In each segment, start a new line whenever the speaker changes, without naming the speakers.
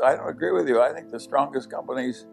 I don't agree with you. I think the strongest companies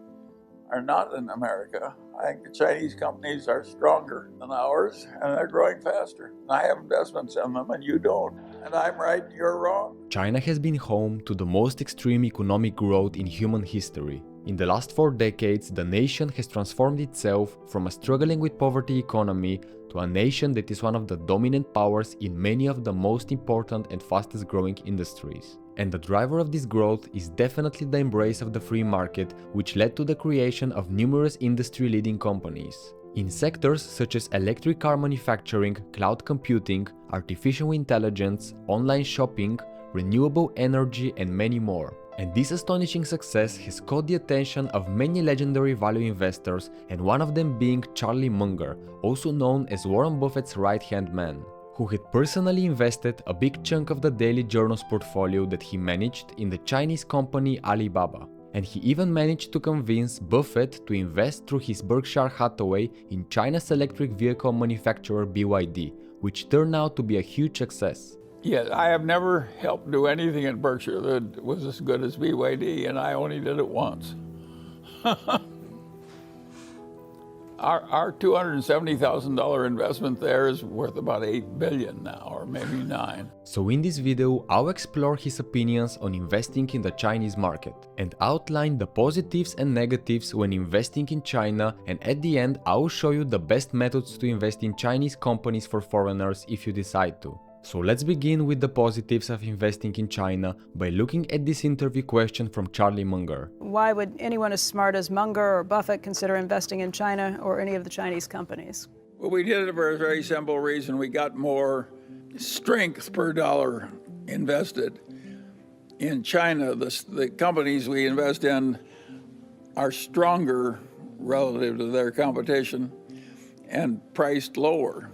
are not in America. I think the Chinese companies are stronger than ours, and they're growing faster. And I have investments in them, and you don't. And I'm right, you're wrong.
China has been home to the most extreme economic growth in human history. In the last 4 decades, the nation has transformed itself from a struggling with poverty economy to a nation that is one of the dominant powers in many of the most important and fastest growing industries. And the driver of this growth is definitely the embrace of the free market, which led to the creation of numerous industry-leading companies. In sectors such as electric car manufacturing, cloud computing, artificial intelligence, online shopping, renewable energy, and many more. And this astonishing success has caught the attention of many legendary value investors, and one of them being Charlie Munger, also known as Warren Buffett's right-hand man, who had personally invested a big chunk of the Daily Journal's portfolio that he managed in the Chinese company Alibaba. And he even managed to convince Buffett to invest through his Berkshire Hathaway in China's electric vehicle manufacturer BYD, which turned out to be a huge success.
Yes, I have never helped do anything at Berkshire that was as good as BYD, and I only did it once. Our $270,000 investment there is worth about $8 billion now, or maybe 9.
So in this video, I'll explore his opinions on investing in the Chinese market and outline the positives and negatives when investing in China, and at the end I'll show you the best methods to invest in Chinese companies for foreigners if you decide to. So let's begin with the positives of investing in China by looking at this interview question from Charlie Munger.
Why would anyone as smart as Munger or Buffett consider investing in China or any of the Chinese companies?
Well, we did it for a very simple reason. We got more strength per dollar invested. In China, the companies we invest in are stronger relative to their competition and priced lower.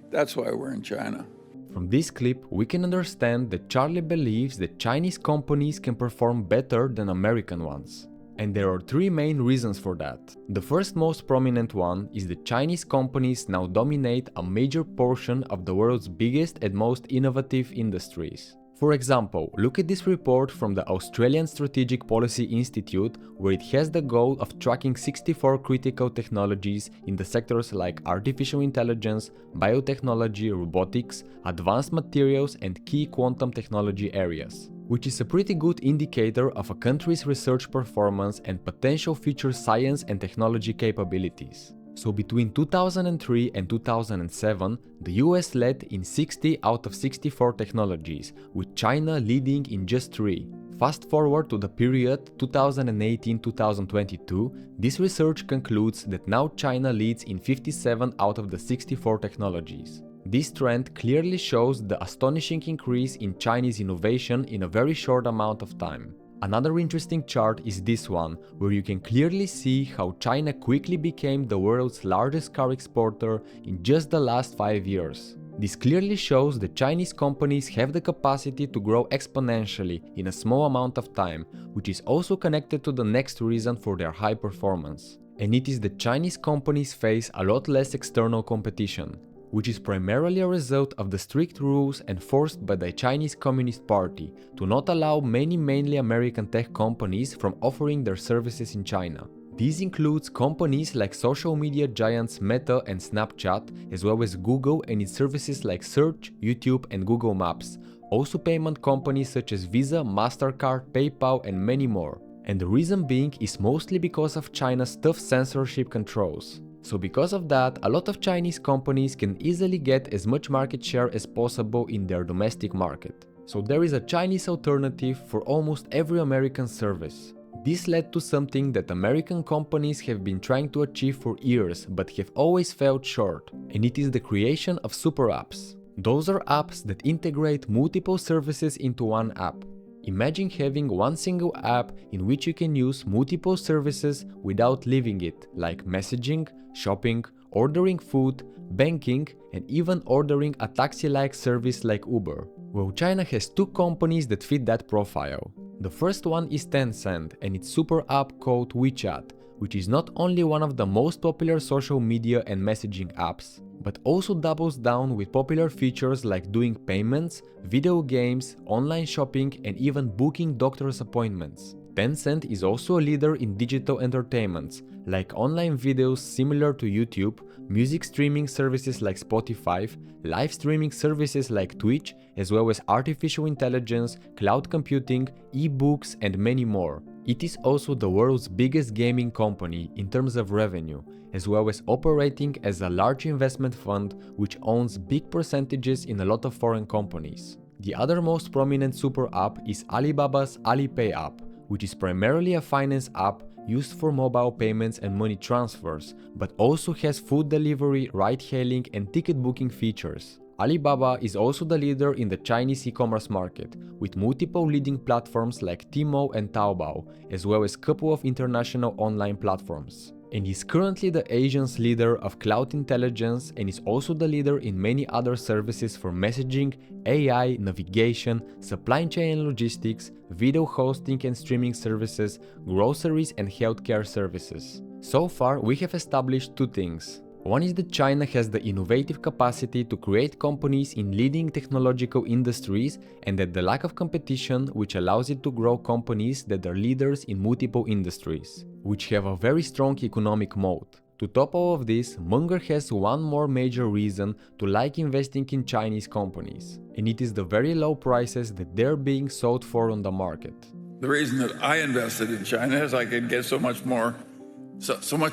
That's why we're in China.
From this clip, we can understand that Charlie believes that Chinese companies can perform better than American ones. And there are 3 main reasons for that. The first most prominent one is that Chinese companies now dominate a major portion of the world's biggest and most innovative industries. For example, look at this report from the Australian Strategic Policy Institute, where it has the goal of tracking 64 critical technologies in the sectors like artificial intelligence, biotechnology, robotics, advanced materials, and key quantum technology areas, which is a pretty good indicator of a country's research performance and potential future science and technology capabilities. So between 2003 and 2007, the US led in 60 out of 64 technologies, with China leading in just 3. Fast forward to the period 2018-2022, this research concludes that now China leads in 57 out of the 64 technologies. This trend clearly shows the astonishing increase in Chinese innovation in a very short amount of time. Another interesting chart is this one, where you can clearly see how China quickly became the world's largest car exporter in just the last 5 years. This clearly shows that Chinese companies have the capacity to grow exponentially in a small amount of time, which is also connected to the next reason for their high performance. And it is that Chinese companies face a lot less external competition, which is primarily a result of the strict rules enforced by the Chinese Communist Party to not allow many mainly American tech companies from offering their services in China. This includes companies like social media giants Meta and Snapchat, as well as Google and its services like Search, YouTube, and Google Maps, also payment companies such as Visa, MasterCard, PayPal, and many more. And the reason being is mostly because of China's tough censorship controls. So because of that, a lot of Chinese companies can easily get as much market share as possible in their domestic market. So there is a Chinese alternative for almost every American service. This led to something that American companies have been trying to achieve for years but have always fell short, and it is the creation of super apps. Those are apps that integrate multiple services into one app. Imagine having one single app in which you can use multiple services without leaving it, like messaging, shopping, ordering food, banking, and even ordering a taxi-like service like Uber. Well, China has 2 companies that fit that profile. The first one is Tencent and its super app called WeChat, which is not only one of the most popular social media and messaging apps, but also doubles down with popular features like doing payments, video games, online shopping, and even booking doctor's appointments. Tencent is also a leader in digital entertainments, like online videos similar to YouTube, music streaming services like Spotify, live streaming services like Twitch, as well as artificial intelligence, cloud computing, e-books, and many more. It is also the world's biggest gaming company in terms of revenue, as well as operating as a large investment fund which owns big percentages in a lot of foreign companies. The other most prominent super app is Alibaba's Alipay app, which is primarily a finance app used for mobile payments and money transfers, but also has food delivery, ride-hailing, and ticket booking features. Alibaba is also the leader in the Chinese e-commerce market, with multiple leading platforms like Tmall and Taobao, as well as a couple of international online platforms. And is currently the Asian's leader of cloud intelligence and is also the leader in many other services for messaging, AI, navigation, supply chain and logistics, video hosting and streaming services, groceries and healthcare services. So far, we have established two things. One is that China has the innovative capacity to create companies in leading technological industries and that the lack of competition which allows it to grow companies that are leaders in multiple industries, which have a very strong economic moat. To top all of this, Munger has one more major reason to like investing in Chinese companies, and it is the very low prices that they're being sold for on the market.
The reason that I invested in China is I could get so much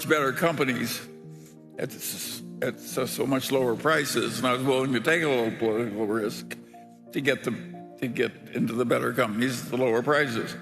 better companies at so much lower prices, and I was willing to take a little political risk to get into the better companies at the lower prices.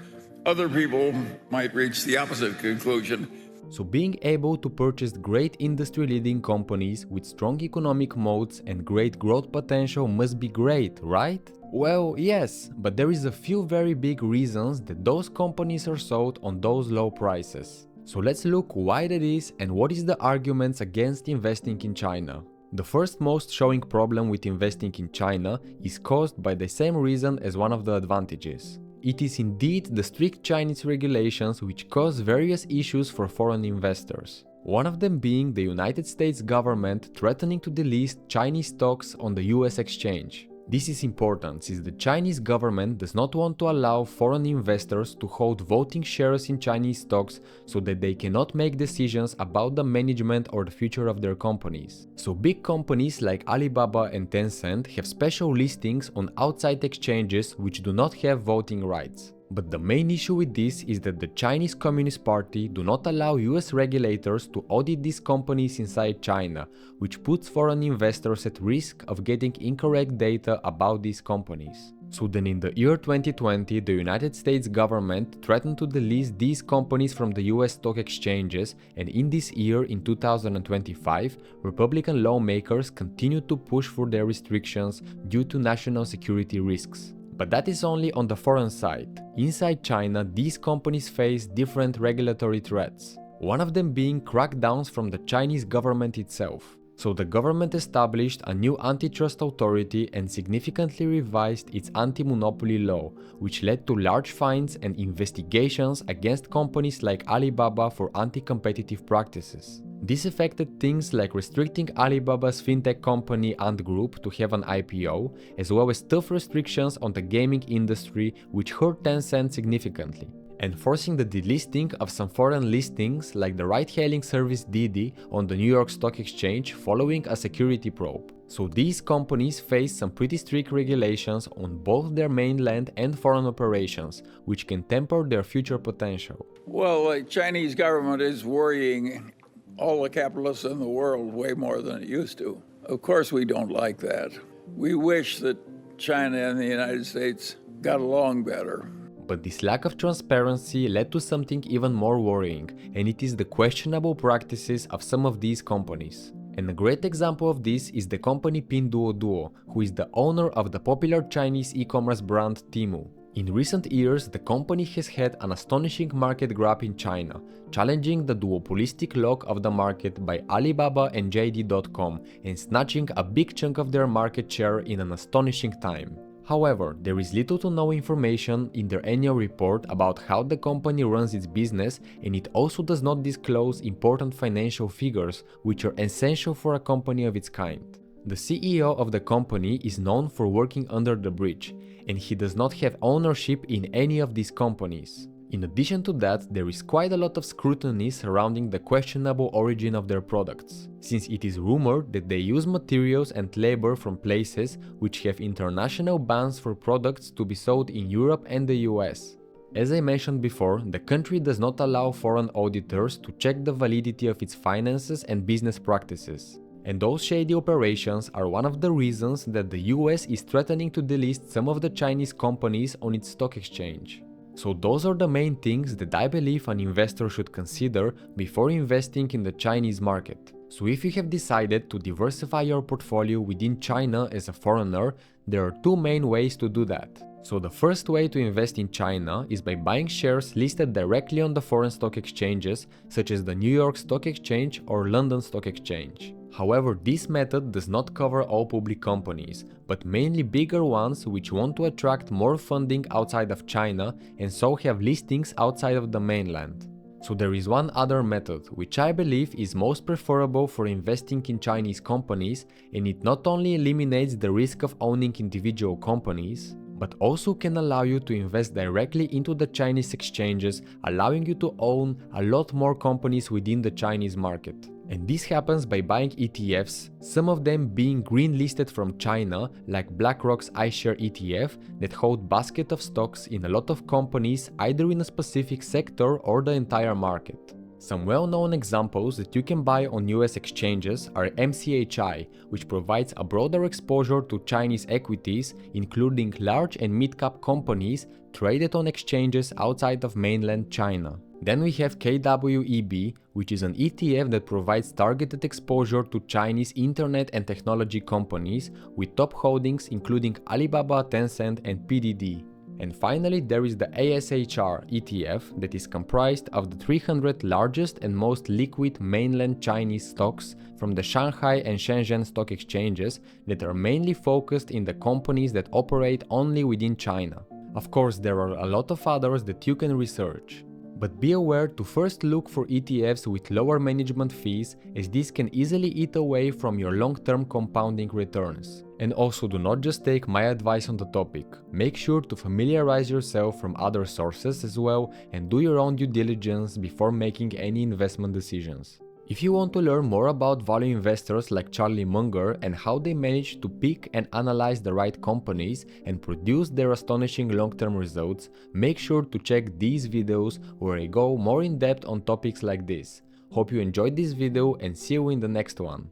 Other people might reach the opposite conclusion.
So being able to purchase great industry-leading companies with strong economic moats and great growth potential must be great, right? Well, yes, but there is a few very big reasons that those companies are sold on those low prices. So let's look why that is and what is the arguments against investing in China. The first most showing problem with investing in China is caused by the same reason as one of the advantages. It is indeed the strict Chinese regulations which cause various issues for foreign investors. One of them being the United States government threatening to delist Chinese stocks on the US exchange. This is important since the Chinese government does not want to allow foreign investors to hold voting shares in Chinese stocks so that they cannot make decisions about the management or the future of their companies. So big companies like Alibaba and Tencent have special listings on outside exchanges which do not have voting rights. But the main issue with this is that the Chinese Communist Party do not allow US regulators to audit these companies inside China, which puts foreign investors at risk of getting incorrect data about these companies. So then in the year 2020, the United States government threatened to delist these companies from the US stock exchanges, and in this year, in 2025, Republican lawmakers continued to push for their restrictions due to national security risks. But that is only on the foreign side. Inside China, these companies face different regulatory threats, one of them being crackdowns from the Chinese government itself. So the government established a new antitrust authority and significantly revised its anti-monopoly law, which led to large fines and investigations against companies like Alibaba for anti-competitive practices. This affected things like restricting Alibaba's fintech company Ant Group to have an IPO, as well as tough restrictions on the gaming industry which hurt Tencent significantly, and forcing the delisting of some foreign listings like the ride-hailing service Didi on the New York Stock Exchange following a security probe. So these companies face some pretty strict regulations on both their mainland and foreign operations, which can temper their future potential.
Well, the Chinese government is worrying all the capitalists in the world way more than it used to. Of course we don't like that. We wish that China and the United States got along better.
But this lack of transparency led to something even more worrying, and it is the questionable practices of some of these companies. And a great example of this is the company Pinduoduo, who is the owner of the popular Chinese e-commerce brand Temu. In recent years, the company has had an astonishing market grab in China, challenging the duopolistic lock of the market by Alibaba and JD.com and snatching a big chunk of their market share in an astonishing time. However, there is little to no information in their annual report about how the company runs its business, and it also does not disclose important financial figures, which are essential for a company of its kind. The CEO of the company is known for working under the bridge, and he does not have ownership in any of these companies. In addition to that, there is quite a lot of scrutiny surrounding the questionable origin of their products, since it is rumored that they use materials and labor from places which have international bans for products to be sold in Europe and the US. As I mentioned before, the country does not allow foreign auditors to check the validity of its finances and business practices. And those shady operations are one of the reasons that the US is threatening to delist some of the Chinese companies on its stock exchange. So those are the main things that I believe an investor should consider before investing in the Chinese market. So if you have decided to diversify your portfolio within China as a foreigner, there are two main ways to do that. So the first way to invest in China is by buying shares listed directly on the foreign stock exchanges, such as the New York Stock Exchange or London Stock Exchange. However, this method does not cover all public companies, but mainly bigger ones which want to attract more funding outside of China and so have listings outside of the mainland. So there is one other method, which I believe is most preferable for investing in Chinese companies, and it not only eliminates the risk of owning individual companies, but also can allow you to invest directly into the Chinese exchanges, allowing you to own a lot more companies within the Chinese market. And this happens by buying ETFs, some of them being green listed from China, like BlackRock's iShare ETF that hold basket of stocks in a lot of companies either in a specific sector or the entire market. Some well-known examples that you can buy on US exchanges are MCHI, which provides a broader exposure to Chinese equities, including large and mid-cap companies traded on exchanges outside of mainland China. Then we have KWEB, which is an ETF that provides targeted exposure to Chinese internet and technology companies with top holdings including Alibaba, Tencent and PDD. And finally, there is the ASHR ETF that is comprised of the 300 largest and most liquid mainland Chinese stocks from the Shanghai and Shenzhen stock exchanges that are mainly focused in the companies that operate only within China. Of course, there are a lot of others that you can research. But be aware to first look for ETFs with lower management fees, as this can easily eat away from your long-term compounding returns. And also do not just take my advice on the topic. Make sure to familiarize yourself from other sources as well and do your own due diligence before making any investment decisions. If you want to learn more about value investors like Charlie Munger and how they manage to pick and analyze the right companies and produce their astonishing long-term results, make sure to check these videos where I go more in depth on topics like this. Hope you enjoyed this video and see you in the next one.